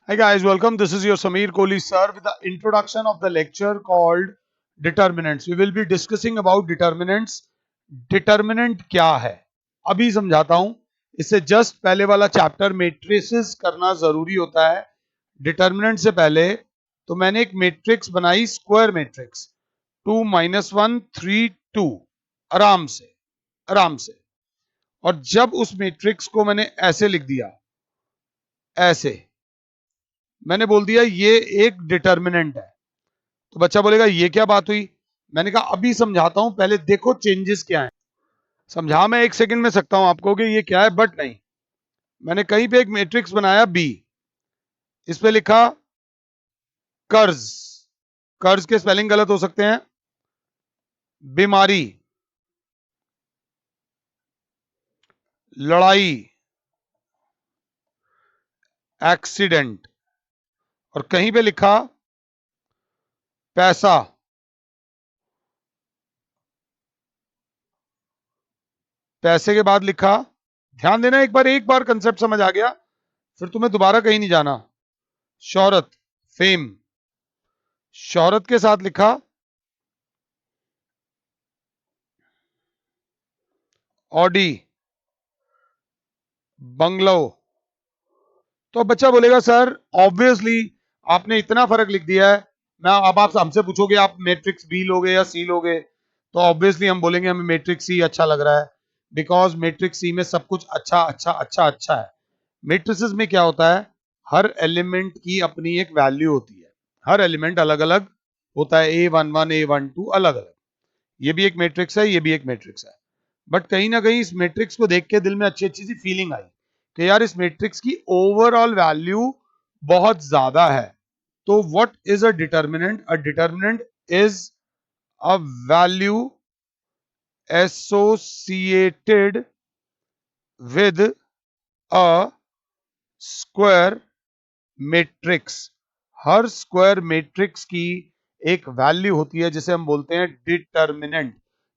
Hi guys, welcome. This is your Sameer Kohli sir with the introduction of the lecture called Determinants. We will be discussing about determinants. Determinant क्या है अभी समझाता हूं. इससे just पहले वाला chapter matrices करना जरूरी होता है. डिटर्मिनेंट से पहले तो मैंने एक मैट्रिक्स बनाई, स्क्वायर मैट्रिक्स 2 - 1 3 2. आराम से, आराम से. और जब उस मैट्रिक्स को मैंने ऐसे लिख दिया, ऐसे मैंने बोल दिया ये एक डिटर्मिनेंट है. तो बच्चा बोलेगा ये क्या बात हुई. मैंने कहा अभी समझाता हूं, पहले देखो चेंजेस क्या है. समझा मैं एक सेकंड में सकता हूं आपको कि ये क्या है, बट नहीं. मैंने कहीं पे एक मैट्रिक्स बनाया बी, इस पे लिखा कर्ज. कर्ज के स्पेलिंग गलत हो सकते हैं. बीमारी, लड़ाई, एक्सीडेंट. और कहीं पे लिखा पैसा. पैसे के बाद लिखा, ध्यान देना, एक बार कंसेप्ट समझ आ गया फिर तुम्हें दोबारा कहीं नहीं जाना. शोहरत, फेम. शोहरत के साथ लिखा ऑडी, बंगलो. तो बच्चा बोलेगा सर ऑब्वियसली आपने इतना फर्क लिख दिया है. मैं अब आप हमसे पूछोगे आप मैट्रिक्स बी लोगे या सी लोगे, तो ऑब्वियसली हम बोलेंगे हमें मैट्रिक्स सी अच्छा लग रहा है, बिकॉज मैट्रिक्स सी में सब कुछ अच्छा अच्छा अच्छा अच्छा है. मैट्रिसेस में क्या होता है, हर एलिमेंट की अपनी एक वैल्यू होती है. हर एलिमेंट अलग अलग होता है, A11 A12 अलग अलग. ये भी एक मैट्रिक्स है, ये भी एक मैट्रिक्स है. बट कहीं ना कहीं इस मैट्रिक्स को देख के दिल में अच्छी अच्छी सी फीलिंग आई कि यार इस मैट्रिक्स की ओवरऑल वैल्यू बहुत ज्यादा है. तो what is a determinant? A determinant is a value associated with a square matrix. Her square matrix की एक वैल्यू होती है जिसे हम बोलते हैं डिटर्मिनेंट.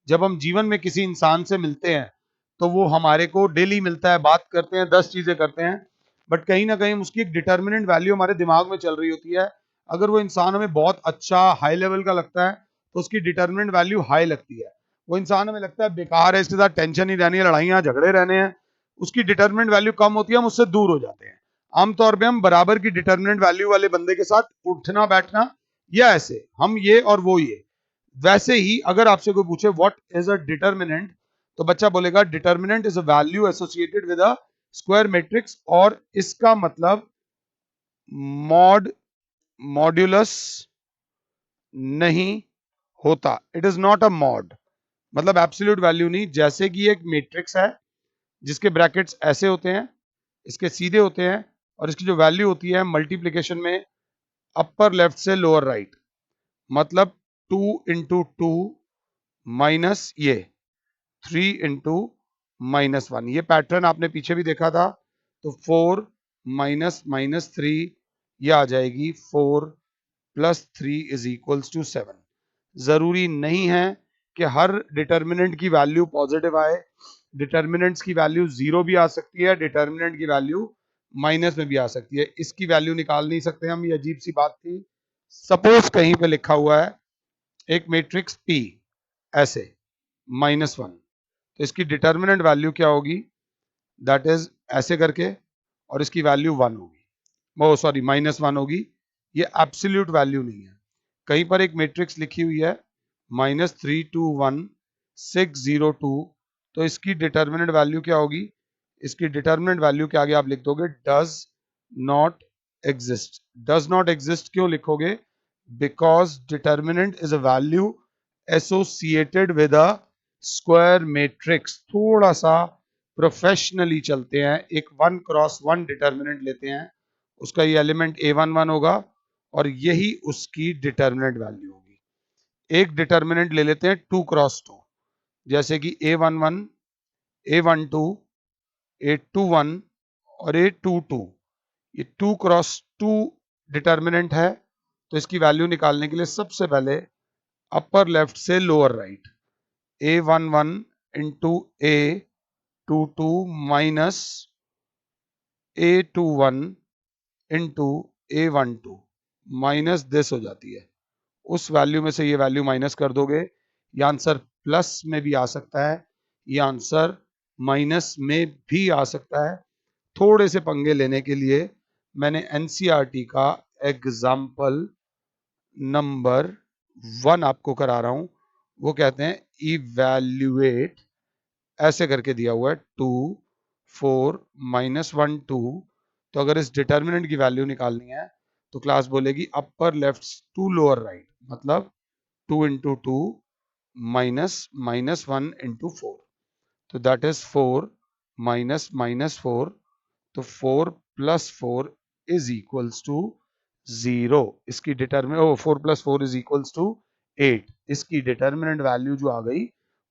जब हम जीवन में किसी इंसान से मिलते हैं तो वो हमारे को डेली मिलता है, बात करते हैं, 10 चीजें करते हैं, बट कहीं ना कहीं उसकी एक डिटर्मिनेंट वैल्यू हमारे दिमाग में चल रही होती है. अगर वो इंसान हमें बहुत अच्छा हाई लेवल का लगता है तो उसकी डिटर्मिनेंट वैल्यू हाई लगती है. वो इंसान हमें लगता है बेकार है, इसके साथ टेंशन ही रहनी है, लड़ाइयां झगड़े रहने हैं, उसकी डिटर्मिनेंट वैल्यू कम होती है, हम उससे दूर हो जाते हैं. आमतौर पे हम बराबर की डिटर्मिनेंट वैल्यू वाले बंदे के साथ उठना बैठना, या ऐसे हम ये और वो ये. वैसे ही अगर आपसे कोई पूछे व्हाट इज अ डिटर्मिनेंट, तो बच्चा बोलेगा determinant is a value associated with a square matrix. और इसका मतलब मॉड मॉड्यूलस नहीं होता. It is not a mod, मतलब एब्सोल्यूट वैल्यू नहीं. जैसे कि एक मैट्रिक्स है जिसके ब्रैकेट्स ऐसे होते हैं, इसके सीधे होते हैं, और इसकी जो वैल्यू होती है मल्टीप्लीकेशन में अपर लेफ्ट से लोअर राइट, मतलब 2 × 2 माइनस ये 3 × -1. ये पैटर्न आपने पीछे भी देखा था. तो 4 -3 ये आ जाएगी 4 + 3 = 7. जरूरी नहीं है कि हर डिटर्मिनेंट की वैल्यू पॉजिटिव आए. डिटर्मिनेंट्स की वैल्यू जीरो भी आ सकती है, डिटर्मिनेंट की वैल्यू माइनस में भी आ सकती है. इसकी वैल्यू निकाल नहीं सकते हम, ये अजीब सी बात थी. सपोज कहीं पे लिखा हुआ है एक मैट्रिक्स P ऐसे -1, तो इसकी डिटर्मिनेंट वैल्यू क्या होगी, दैट इज ऐसे करके, और इसकी वैल्यू 1 होगी, वो सॉरी -1 होगी. ये एब्सोल्यूट वैल्यू नहीं है. कहीं पर एक मैट्रिक्स लिखी हुई है -3 2 1 6 0 2, तो इसकी डिटर्मिनेंट वैल्यू क्या होगी, इसकी डिटर्मिनेंट वैल्यू के आगे आप लिख दोगे does not exist. Does not exist क्यों लिखोगे, because determinant is a value associated with a square matrix. थोड़ा सा प्रोफेशनली चलते हैं, एक 1 × 1 डिटर्मिनेंट लेते हैं, उसका ये एलिमेंट A11 होगा और यही उसकी डिटर्मिनेंट वैल्यू होगी. एक डिटर्मिनेंट ले लेते हैं 2 × 2, जैसे कि A11 A12 A21 और A22. ये 2 × 2 डिटर्मिनेंट है. तो इसकी वैल्यू निकालने के लिए सबसे पहले अपर लेफ्ट से lower right, A11 × A22 - A21 × A12 minus this हो जाती है। उस वैल्यू में से ये वैल्यू माइनस कर दोगे, ये आंसर प्लस में भी आ सकता है, ये आंसर माइनस में भी आ सकता है। थोड़े से पंगे लेने के लिए मैंने एनसीईआरटी का एग्जाम्पल नंबर 1 आपको करा रहा हूं। वो कहते हैं इवैल्यूएट, ऐसे करके दिया हुआ है 2 4 -1 2। तो अगर इस डिटर्मिनेंट की वैल्यू निकालनी है तो क्लास बोलेगी upper left to lower right, मतलब 2 इंटू 2 -1 इंटू 4। तो दैट इज 4 -4। तो 4 प्लस 4 इज इक्वल्स टू 0। इसकी determinant 4 plus 4 is equals to 8। इसकी डिटर्मिनेंट वैल्यू जो आ गई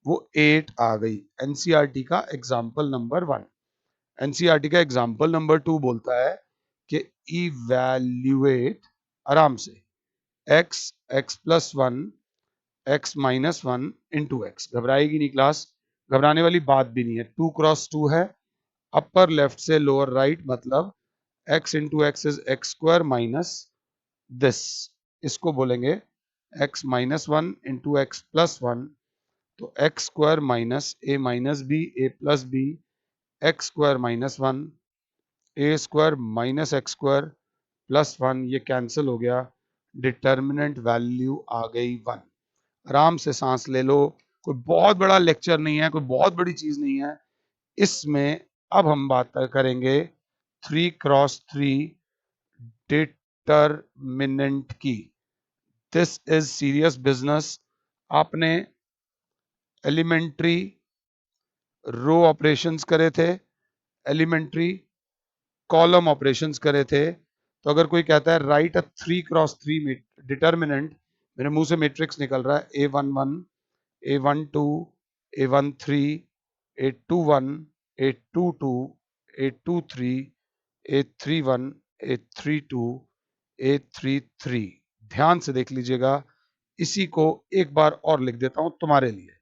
वो 8 आ गई। एनसीईआरटी का एग्जाम्पल नंबर 1। एनसीईआरटी का एग्जाम्पल नंबर 2 बोलता है कि इवैल्यूएट, आराम से, x x plus 1 x minus 1 into x. घबराएगी नहीं क्लास, घबराने वाली बात भी नहीं है। 2 क्रॉस 2 है, अपर लेफ्ट से लोअर राइट, मतलब x into x is x square minus this. इसको बोलेंगे x minus 1 into x plus 1। तो x square minus a minus b a plus b, x square minus 1 a square minus x square plus 1, ये cancel हो गया। Determinant value आ गई 1। आराम से सांस ले लो, कोई बहुत बड़ा लेक्चर नहीं है, कोई बहुत बड़ी चीज नहीं है इसमें। अब हम बात करेंगे 3 क्रॉस 3 डिटरमिनेंट की। This is serious business. आपने एलिमेंट्री रो ऑपरेशंस करे थे, एलिमेंट्री कॉलम ऑपरेशंस करे थे। तो अगर कोई कहता है राइट अ 3 क्रॉस 3 डिटर्मिनेंट, मेरे मुंह से मैट्रिक्स निकल रहा है A11 A12 A13 A21 A22 A23 A31 A32 A33। ध्यान से देख लीजिएगा, इसी को एक बार और लिख देता हूं तुम्हारे लिए।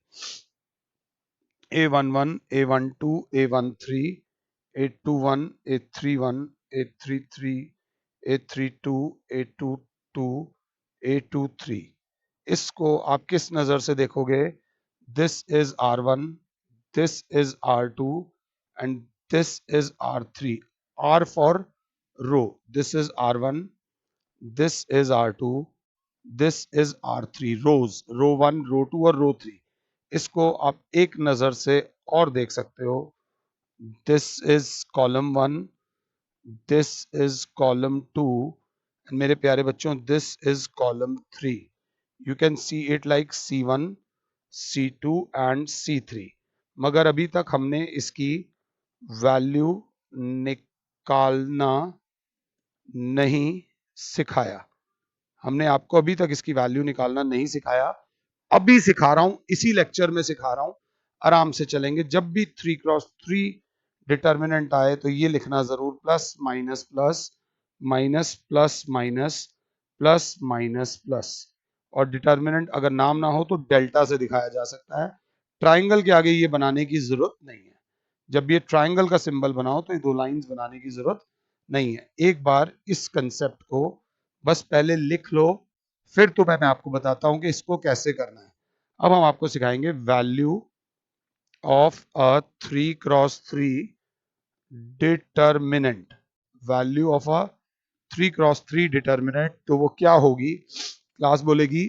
A11 A12 A13 A21 A31 A33 A32 A22 A23। इसको आप किस नजर से देखोगे? This is R1, this is R2 and this is R3। R for row, this is R1, this is R2, this is R3। Rows, row 1 row 2 और रो 3। इसको आप एक नजर से और देख सकते हो। This is column 1, this is column 2 and मेरे प्यारे बच्चों this is column 3। You can see it like C1 C2 and C3। मगर अभी तक हमने इसकी वैल्यू निकालना नहीं सिखाया। हमने आपको अभी तक इसकी वैल्यू निकालना नहीं सिखाया, अभी सिखा रहा हूं, इसी लेक्चर में सिखा रहा हूं। आराम से चलेंगे। जब भी 3 क्रॉस 3 डिटर्मिनेंट आए तो ये लिखना जरूर plus minus plus minus plus minus plus minus plus. और डिटर्मिनेंट अगर नाम ना हो तो डेल्टा से दिखाया जा सकता है। ट्राइंगल के आगे ये बनाने की जरूरत नहीं है। जब ये ट्राइंगल का सिंबल बनाओ तो ये दो लाइंस बनाने की जरूरत नहीं है। एक बार इस कंसेप्ट को बस पहले लिख लो, फिर तो मैं आपको बताता हूं कि इसको कैसे करना है। अब हम आपको सिखाएंगे value of a 3 cross 3 determinant. Value of a 3 cross 3 determinant, तो वो क्या होगी? क्लास बोलेगी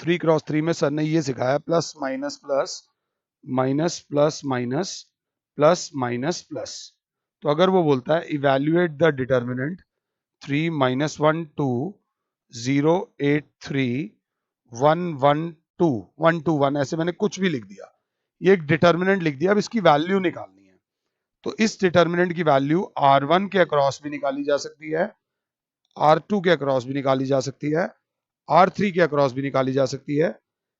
3 क्रॉस 3 में सर ने ये सिखाया plus minus plus minus plus minus plus minus plus. तो अगर वो बोलता है इवैल्यूएट द डिटर्मिनेंट 3 -1 2 0 8 3 1 1 2 1 2 1, ऐसे मैंने कुछ भी लिख दिया, ये एक डिटर्मिनेंट लिख दिया। अब इसकी वैल्यू निकालनी है। तो इस डिटर्मिनेंट की वैल्यू R1 के अक्रॉस भी निकाली जा सकती है, R2 के अक्रॉस भी निकाली जा सकती है, R3 के अक्रॉस भी निकाली जा सकती है,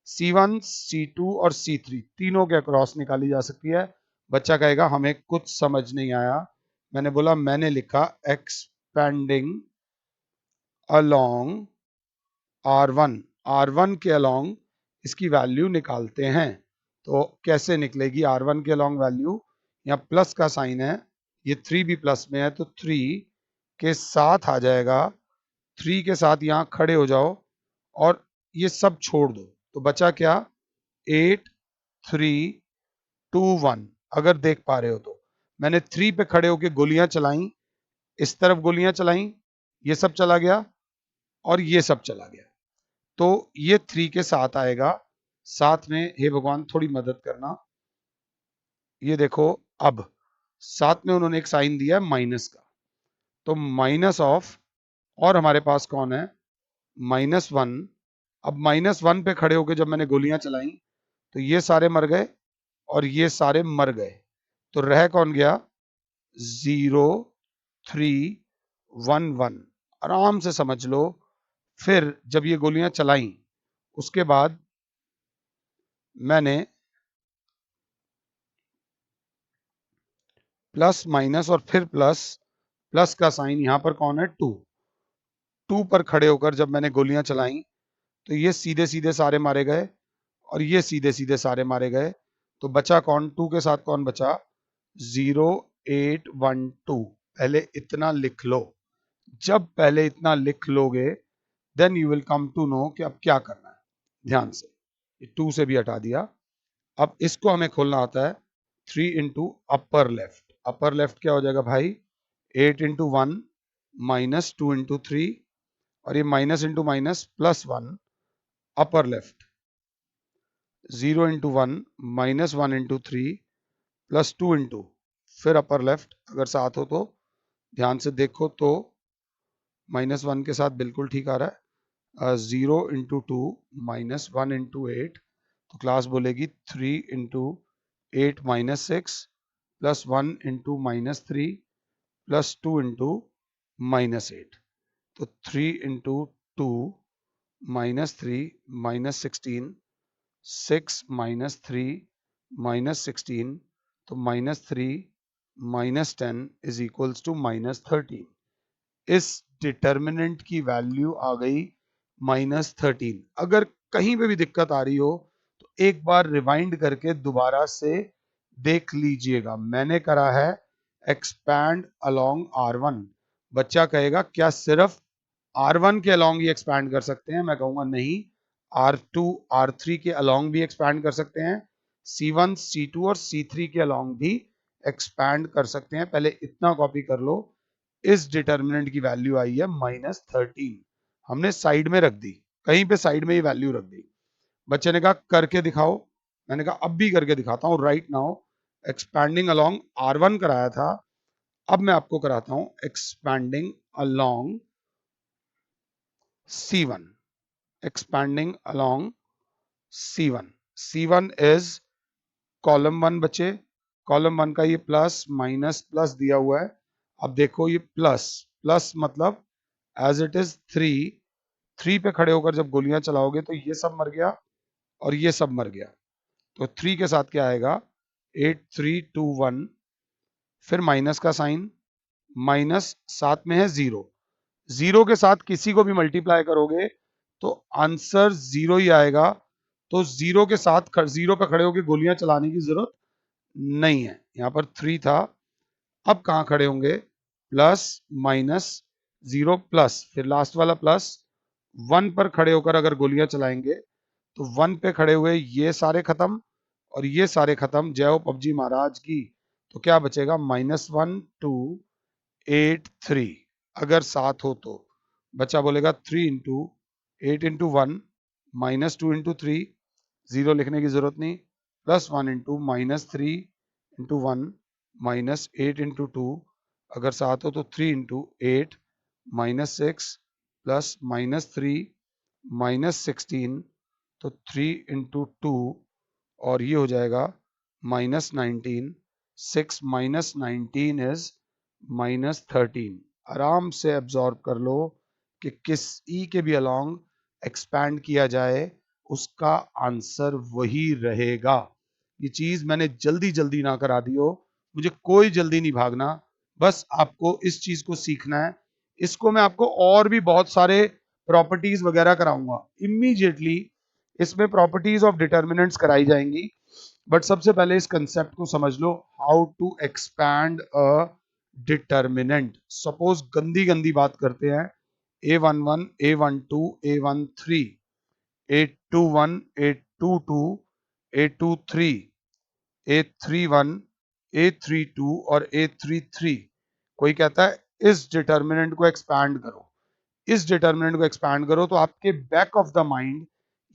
C1 C2 और C3 तीनों के अक्रॉस निकाली जा सकती है। बच्चा कहेगा हमें कुछ समझ नहीं आया। मैंने बोला, मैंने लिखा एक्सपेंडिंग अलोंग R1, R1 के अलोंग इसकी वैल्यू निकालते हैं। तो कैसे निकलेगी R1 के अलोंग वैल्यू? यहाँ प्लस का साइन है, ये 3 भी प्लस में है तो 3 के साथ आ जाएगा, 3 के साथ यहाँ खड़े हो जाओ और ये सब छोड़ दो, तो बचा क्या, 8 3 2 1। अगर देख पा रहे हो तो मैंने 3 पे खड़े होके गोलियां चलाई, इस तरफ गोलियां चलाई, ये सब चला गया और ये सब चला गया, तो ये 3 के साथ आएगा। साथ में हे भगवान थोड़ी मदद करना, ये देखो अब साथ में उन्होंने एक साइन दिया है माइनस का, तो माइनस ऑफ, और हमारे पास कौन है, -1। अब -1 पे खड़े होके जब मैंने गोलियां चलाई तो ये सारे मर गए और ये सारे मर गए, तो रह कौन गया, 0 3 1 1। आराम से समझ लो। फिर जब ये गोलियां चलाई उसके बाद मैंने प्लस माइनस और फिर प्लस, प्लस का साइन यहां पर कौन है, 2। 2 पर खड़े होकर जब मैंने गोलियां चलाई तो ये सीधे सीधे सारे मारे गए और ये सीधे सीधे सारे मारे गए, तो बचा कौन, 2 के साथ कौन बचा, 0 8 1 2। पहले इतना लिख लो, जब पहले इतना लिख लोगे then you will come to know कि अब क्या करना है। ध्यान से, ये 2 से भी हटा दिया। अब इसको हमें खोलना आता है 3 into upper left. Upper left क्या हो जाएगा भाई, 8 इंटू 1 माइनस 2 इंटू 3, और ये minus into minus plus 1, upper left 0 into 1 minus 1 into 3 plus 2 into, फिर अपर लेफ्ट, अगर साथ हो तो ध्यान से देखो तो -1 के साथ बिल्कुल ठीक आ रहा है, 0 इंटू 2 माइनस 1 इंटू 8, तो क्लास बोलेगी 3 into 8 minus 6 plus 1 into minus 3 plus 2 into minus 8, तो 3 into 2 minus 3 minus 16, 6 minus 3 minus 16, तो -3 -10 इज इक्वल्स टू -13। इस डिटर्मिनेंट की वैल्यू आ गई -13। अगर कहीं पे भी दिक्कत आ रही हो तो एक बार रिवाइंड करके दोबारा से देख लीजिएगा। मैंने करा है एक्सपैंड अलोंग R1। बच्चा कहेगा क्या सिर्फ R1 के अलोंग ही एक्सपैंड कर सकते हैं, मैं कहूंगा नहीं, R2 R3 के अलोंग भी एक्सपैंड कर सकते हैं, C1 C2 और C3 के अलोंग भी एक्सपैंड कर सकते हैं। पहले इतना कॉपी कर लो, इस डिटर्मिनेंट की वैल्यू आई है -13, हमने साइड में रख दी, कहीं पे साइड में ही वैल्यू रख दी। बच्चे ने कहा करके दिखाओ, मैंने कहा अब भी करके दिखाता हूं। Right now expanding along R1 कराया था, अब मैं आपको कराता हूं expanding along C1। Expanding along C1, C1 is column 1 बचे, कॉलम 1 का ये प्लस माइनस प्लस दिया हुआ है। अब देखो ये प्लस प्लस मतलब एज इट इज 3 पे खड़े होकर जब गोलियां चलाओगे तो ये सब मर गया और ये सब मर गया, तो 3 के साथ क्या आएगा, 8 3 2 1, फिर माइनस का साइन, माइनस साथ में है 0, 0 के साथ किसी को भी मल्टीप्लाई करोगे तो आंसर 0 ही आएगा, तो 0 के साथ 0 पे खड़े होकर गोलियां चलाने की जरूरत नहीं है। यहां पर 3 था, अब कहां खड़े होंगे, प्लस माइनस 0 प्लस, फिर लास्ट वाला प्लस 1 पर खड़े होकर अगर गोलियां चलाएंगे तो 1 पे खड़े हुए ये सारे खत्म और ये सारे खत्म, जय हो पबजी महाराज की। तो क्या बचेगा, -1 2 8 3, अगर साथ हो तो बच्चा बोलेगा 3 इंटू 8 इंटू 1 -2 इंटू 3, 0 लिखने की जरूरत नहीं, प्लस 1 इंटू -3 इंटू 1 -8 इंटू 2, अगर साथ हो तो 3 इंटू 8 -6 प्लस -3 -16, तो 3 इंटू 2 और ये हो जाएगा -19, 6 -19 इज -13। आराम से एब्जॉर्ब कर लो कि किस ई के भी अलोंग एक्सपैंड किया जाए उसका आंसर वही रहेगा। ये चीज मैंने जल्दी जल्दी ना करा दी हो, मुझे कोई जल्दी नहीं भागना, बस आपको इस चीज को सीखना है। इसको मैं आपको और भी बहुत सारे प्रॉपर्टीज वगैरह कराऊंगा इमीडिएटली, इसमें प्रॉपर्टीज ऑफ डिटर्मिनेंट्स कराई जाएंगी, बट सबसे पहले इस कंसेप्ट को समझ लो, how to expand a determinant. Suppose गंदी गंदी बात करते हैं, A11, A12, A13, A21, A22, A23, A31, A32 और A33। कोई कहता है इस डिटर्मिनेंट को एक्सपैंड करो, इस डिटर्मिनेंट को एक्सपैंड करो, तो आपके बैक ऑफ द माइंड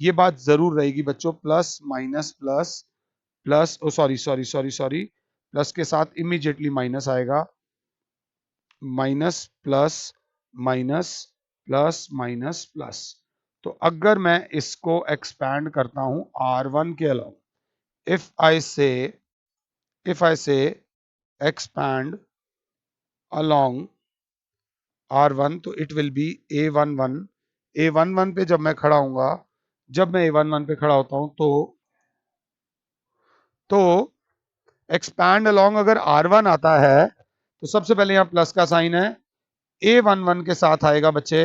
ये बात जरूर रहेगी बच्चों, plus minus plus plus, oh sorry sorry sorry sorry, plus के साथ इमीडिएटली माइनस आएगा, minus plus minus plus minus plus. तो अगर मैं इसको एक्सपैंड करता हूं R1 के अलावा, इफ आई से expand along R1, तो it will be A11। A11 पे जब मैं खड़ा हूंगा, जब मैं A11 पे खड़ा होता हूं, तो एक्सपैंड अलोंग अगर R1 आता है, तो सबसे पहले यहां प्लस का साइन है, A11 के साथ आएगा बच्चे।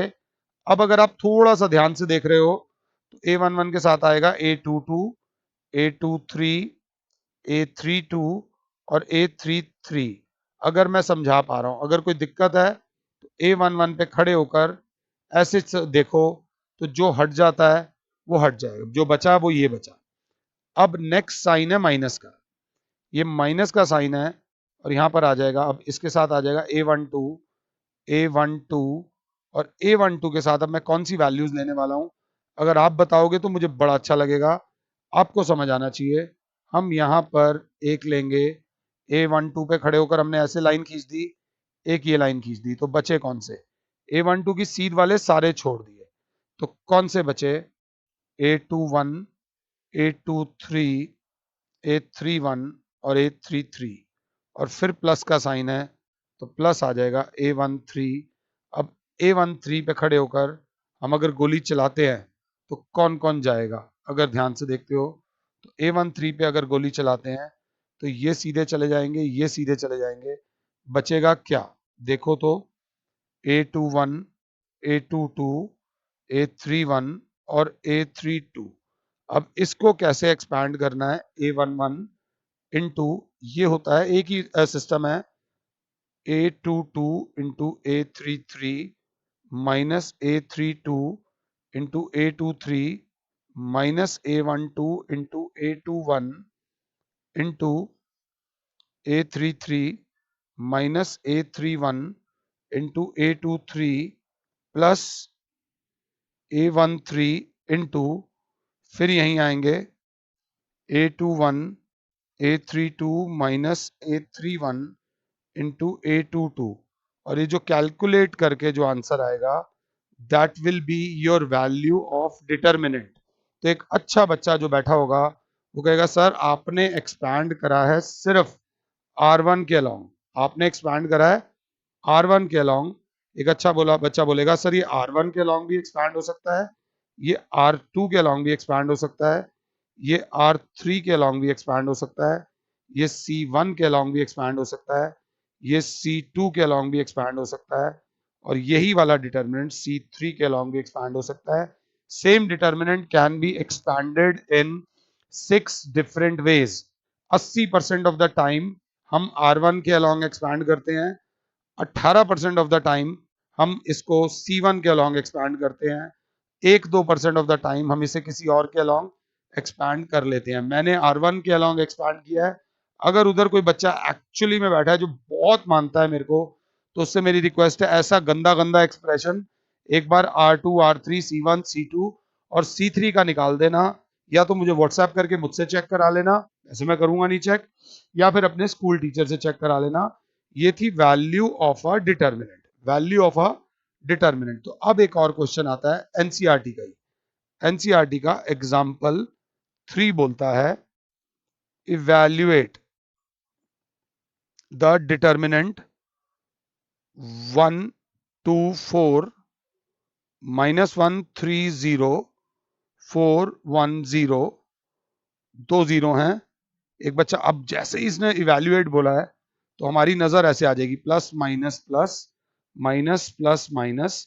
अब अगर आप थोड़ा सा ध्यान से देख रहे हो, तो A11 के साथ आएगा A22, A23, A32 और A33। अगर मैं समझा पा रहा हूं, अगर कोई दिक्कत है तो A11 पे खड़े होकर ऐसे देखो, तो जो हट जाता है वो हट जाएगा, जो बचा वो ये बचा। अब नेक्स्ट साइन है माइनस का, ये माइनस का साइन है, और यहां पर आ जाएगा, अब इसके साथ आ जाएगा A12, A12 और A12 के साथ अब मैं कौन सी वैल्यूज लेने वाला हूं, अगर आप बताओगे तो मुझे बड़ा अच्छा लगेगा, आपको समझ आना चाहिए। हम यहां पर एक लेंगे, A12 पे खड़े होकर हमने ऐसे लाइन खींच दी, एक ये लाइन खींच दी, तो बचे कौन से, A12 की सीध वाले सारे छोड़ दिए, तो कौन से बचे, A21, A23, A31 और A33, और फिर प्लस का साइन है, तो प्लस आ जाएगा A13। अब A13 पे खड़े होकर हम अगर गोली चलाते हैं तो कौन कौन जाएगा, अगर ध्यान से देखते हो, तो A13 पे अगर गोली चलाते हैं तो ये सीधे चले जाएंगे, ये सीधे चले जाएंगे, बचेगा क्या, देखो तो, A21, A22, A31 और A32। अब इसको कैसे एक्सपैंड करना है, A11 इंटू, ये होता है एक ही सिस्टम है, A22 into A33 minus A32 into A23 minus A12 into A21 into A33 minus A31 into A23 plus A13 into, फिर यहीं आएंगे A21, A32 minus A31 into A22, और ये जो कैलकुलेट करके जो आंसर आएगा, that will be your value of determinant. तो एक अच्छा बच्चा जो बैठा होगा वो कहेगा सर आपने एक्सपैंड करा है सिर्फ R1 के अलोंग, आपने एक्सपैंड करा है R1 के अलोंग। एक अच्छा बोला बच्चा बोलेगा सर ये R1 के अलोंग भी एक्सपैंड हो सकता है, ये R2 के अलोंग भी एक्सपैंड हो सकता है, ये R3 के अलोंग भी एक्सपैंड हो सकता है, ये C1 के अलोंग भी एक्सपैंड हो सकता है, ये C2 के अलोंग भी एक्सपैंड हो सकता है, और यही वाला डिटर्मिनेंट C3 के अलोंग भी एक्सपैंड हो सकता है। Same determinant can be expanded in 6 different ways. 80% of the time हम R1 के अलोंग एक्सपैंड करते हैं, 18% ऑफ द टाइम हम इसको C1 के अलोंग एक्सपैंड करते हैं, 1-2% ऑफ द टाइम हम इसे किसी और के अलोंग एक्सपैंड कर लेते हैं। मैंने R1 के अलोंग एक्सपैंड किया है, अगर उधर कोई बच्चा एक्चुअली में बैठा है जो बहुत मानता है मेरे को, तो उससे मेरी रिक्वेस्ट है ऐसा गंदा गंदा एक्सप्रेशन एक बार R2, R3, C1, C2 और C3 का निकाल देना, या तो मुझे व्हाट्सएप करके मुझसे चेक करा लेना, ऐसे मैं करूंगा नहीं चेक, या फिर अपने स्कूल टीचर से चेक करा लेना। ये थी value of a determinant, value of a determinant. तो अब एक और क्वेश्चन आता है एनसीईआरटी का ही, एनसीईआरटी का एग्जाम्पल 3 बोलता है इवैल्यूएट द डिटर्मिनेंट 124 -130 410, 2 जीरो हैं, एक बच्चा, अब जैसे ही इसने इवैल्यूएट बोला है तो हमारी नजर ऐसे आ जाएगी, plus minus plus minus plus minus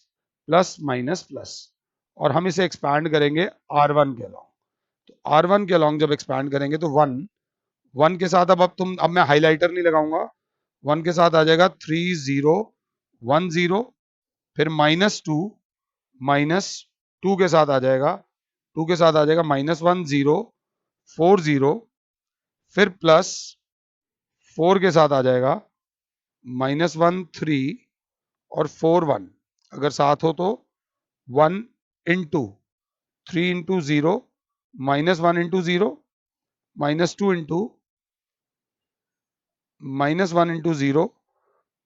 plus minus plus, और हम इसे एक्सपैंड करेंगे R1 के अलोंग। तो R1 के अलोंग जब एक्सपैंड करेंगे तो 1 1 के साथ अब मैं हाइलाइटर नहीं लगाऊंगा, 1 के साथ आ जाएगा 3 0 1 0, फिर माइनस टू के साथ आ जाएगा, 2 के साथ आ जाएगा -1 0 4 0, फिर प्लस 4 के साथ आ जाएगा -1 3 और 4 1। अगर साथ हो तो 1 into 3 into 0, -1 into 0, -2 into -1 into 0,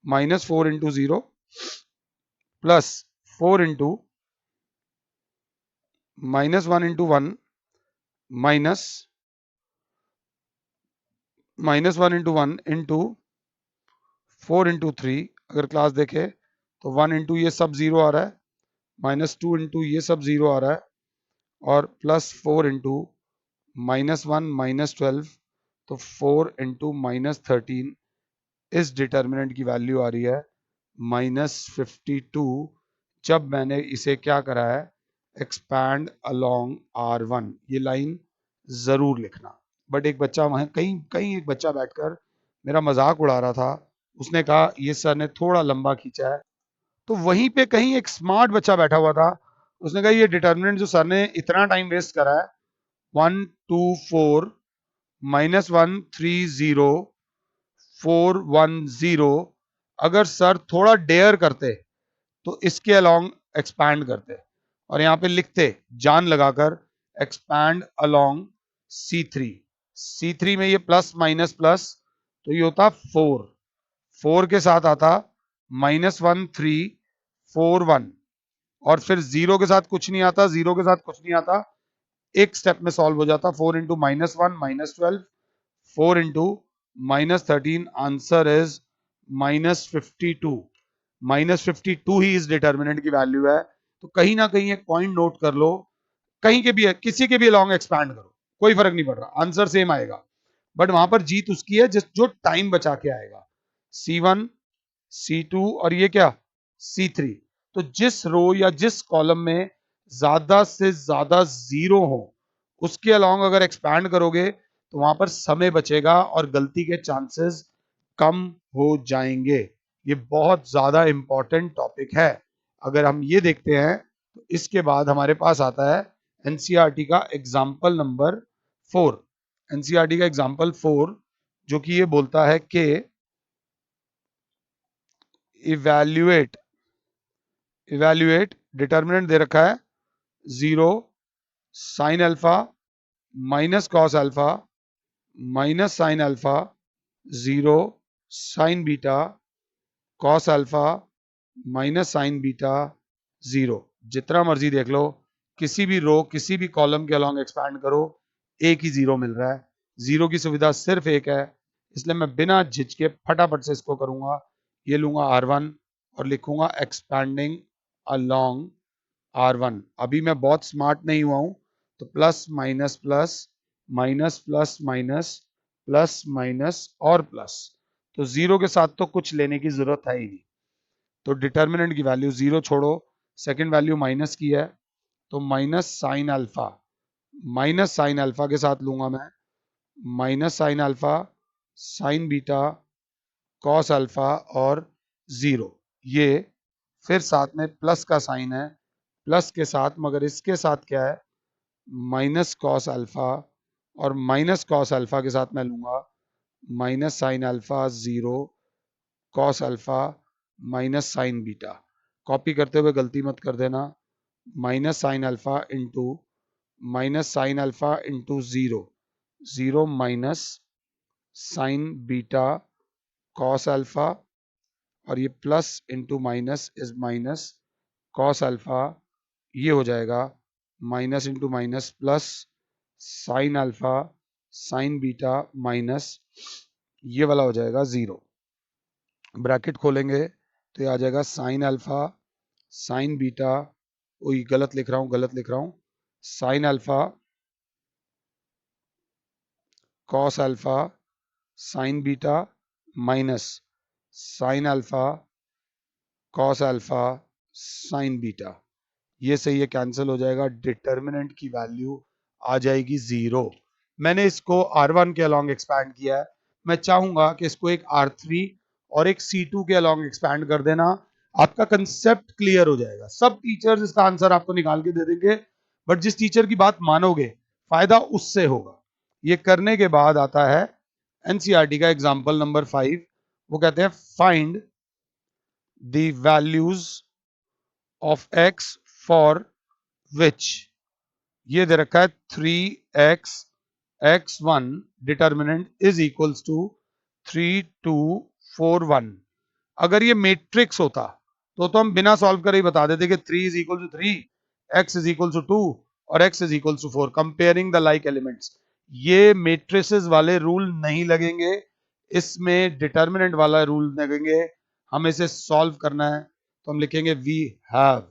-4 into 0, plus 4 into -1 into 1, minus -1 into 1 into 4 into 3। अगर क्लास देखे तो 1 इंटू ये सब 0 आ रहा है, -2 इंटू ये सब 0 आ रहा है, और प्लस 4 इंटू -1 -12, तो 4 इंटू -13। इस डिटर्मिनेंट की वैल्यू आ रही है -52, जब मैंने इसे क्या करा है, एक्सपैंड अलोंग R1। ये लाइन जरूर लिखना। बट एक बच्चा वहां कहीं कहीं एक बच्चा बैठकर मेरा मजाक उड़ा रहा था, उसने कहा ये सर ने थोड़ा लंबा खींचा है। तो वहीं पे कहीं एक स्मार्ट बच्चा बैठा हुआ था, उसने कहा ये डिटर्मिनेंट जो सर ने इतना टाइम वेस्ट करा है, 1 2 4 -1 3 0 4 1 0, अगर सर थोड़ा डेयर करते तो इसके अलोंग एक्सपैंड करते और यहां पे लिखते जान लगाकर एक्सपैंड अलोंग C3। C3 में ये प्लस माइनस प्लस, तो ये होता 4, 4 के साथ आता -1 3 4 1, और फिर 0 के साथ कुछ नहीं आता, 0 के साथ कुछ नहीं आता, एक स्टेप में सॉल्व हो जाता। 4 इंटू -1 -12, 4 इंटू -13, आंसर इज -52। -52 ही इस डिटर्मिनेंट की वैल्यू है। तो कहीं ना कहीं एक पॉइंट नोट कर लो, कहीं के भी किसी के भी लॉन्ग एक्सपैंड करो, कोई फर्क नहीं पड़ रहा, आंसर सेम आएगा। बट वहां पर जीत उसकी है जिस जो टाइम बचा के आएगा। C1 C2 और ये क्या C3। तो जिस रो या जिस कॉलम में ज्यादा से ज्यादा जीरो हो, उसके अलोंग अगर एक्सपैंड करोगे तो वहां पर समय बचेगा और गलती के चांसेस कम हो जाएंगे। ये बहुत ज्यादा इंपॉर्टेंट टॉपिक है। अगर हम ये देखते हैं तो इसके बाद हमारे पास आता है एनसीईआरटी का एग्जाम्पल नंबर 4। एनसीईआरटी का एग्जाम्पल 4 जो कि ये बोलता है कि इवैल्यूएट इवैल्यूएट डिटर्मिनेंट दे रखा है 0 sine alpha minus cos alpha minus sine alpha 0 sign beta cos alpha minus sign beta 0। जितना मर्जी देख लो, किसी भी रो किसी भी कॉलम के अलोंग एक्सपैंड करो, एक ही 0 मिल रहा है। 0 की सुविधा सिर्फ एक है, इसलिए मैं बिना झिझके फटाफट से इसको करूंगा। ये लूंगा R1 और लिखूंगा एक्सपैंडिंग अलोंग R1। अभी मैं बहुत स्मार्ट नहीं हुआ हूं, तो plus minus plus minus plus minus plus minus और प्लस, तो 0 के साथ तो कुछ लेने की जरूरत है ही नहीं। तो डिटर्मिनेंट की वैल्यू 0 छोड़ो, सेकंड वैल्यू माइनस की है, तो माइनस साइन अल्फा के साथ लूंगा मैं minus sine alpha sign beta cos alpha और 0। ये फिर साथ में प्लस का साइन है, प्लस के साथ, मगर इसके साथ क्या है, माइनस कॉस अल्फा, और माइनस कॉस अल्फा के साथ मैं लूंगा minus sine alpha 0 cos alpha minus sign beta. Copy करते हुए गलती मत कर देना। Minus sine alpha into 0, 0 minus sign beta cos alpha, और ये plus into minus is minus cos alpha, ये हो जाएगा minus into minus plus sine alpha sign beta minus, ये वाला हो जाएगा 0। ब्रैकेट खोलेंगे तो ये आ जाएगा साइन अल्फा साइन बीटा, वही गलत लिख रहा हूं, sine alpha cos alpha sign beta minus sine alpha cos alpha sign beta. ये सही है, कैंसिल हो जाएगा, डिटर्मिनेंट की वैल्यू आ जाएगी 0। मैंने इसको R1 के अलोंग एक्सपैंड किया है, मैं चाहूंगा कि इसको एक R3 और एक C2 के अलॉन्ग एक्सपैंड कर देना, आपका कंसेप्ट क्लियर हो जाएगा। सब टीचर्स इसका आंसर आपको निकाल के दे देंगे, बट जिस टीचर की बात मानोगे फायदा उससे होगा। ये करने के बाद आता है एनसीईआरटी का एग्जाम्पल नंबर 5। वो कहते हैं find the values of x for which, ये दे रखा है 3x x1 determinant is equals to 3 2 4 1। अगर ये मैट्रिक्स होता तो हम बिना सॉल्व करे ही बता देते कि 3 is equal to 3, x is equal to 2 और x is equal to 4, comparing the like elements. ये मैट्रिसेस वाले रूल नहीं लगेंगे, इसमें डिटर्मिनेंट वाला रूल लगेंगे। हमें इसे सॉल्व करना है तो हम लिखेंगे we have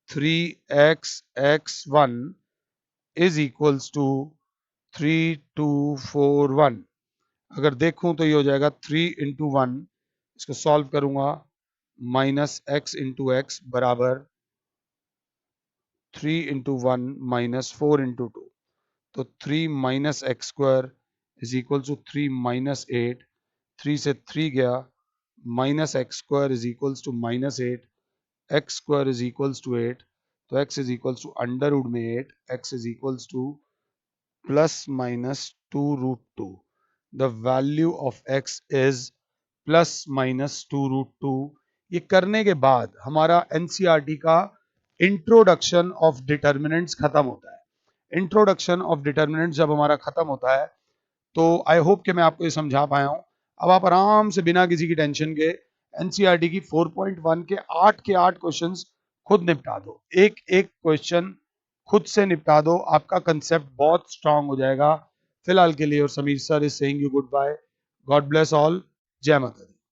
3x x1 is equals to 3 2 4 1। अगर देखूं तो ये हो जाएगा 3 इंटू 1, इसको सॉल्व करूंगा, माइनस एक्स इंटू एक्स बराबर 3 इंटू 1 माइनस 4 इंटू 2, तो 3 minus x square is equal to 3 minus 8, 3 से 3 गया, minus x square is equal to minus 8, x square is equal to 8, तो x is equal to under root में 8, x is equal to plus minus 2 root 2। The value of x is plus minus 2 root 2। ये करने के बाद हमारा NCERT का introduction of determinants खत्म होता है। इंट्रोडक्शन ऑफ डिटर्मिनेंट्स जब हमारा खत्म होता है तो आई होप कि मैं आपको ये समझा पाया हूं। अब आप आराम से बिना किसी की टेंशन के एनसीईआरटी की 4.1 के 8 क्वेश्चंस खुद निपटा दो, एक एक क्वेश्चन खुद से निपटा दो, आपका कंसेप्ट बहुत स्ट्रांग हो जाएगा। फिलहाल के लिए और Sameer sir is saying you goodbye, God bless all, जय माता दी।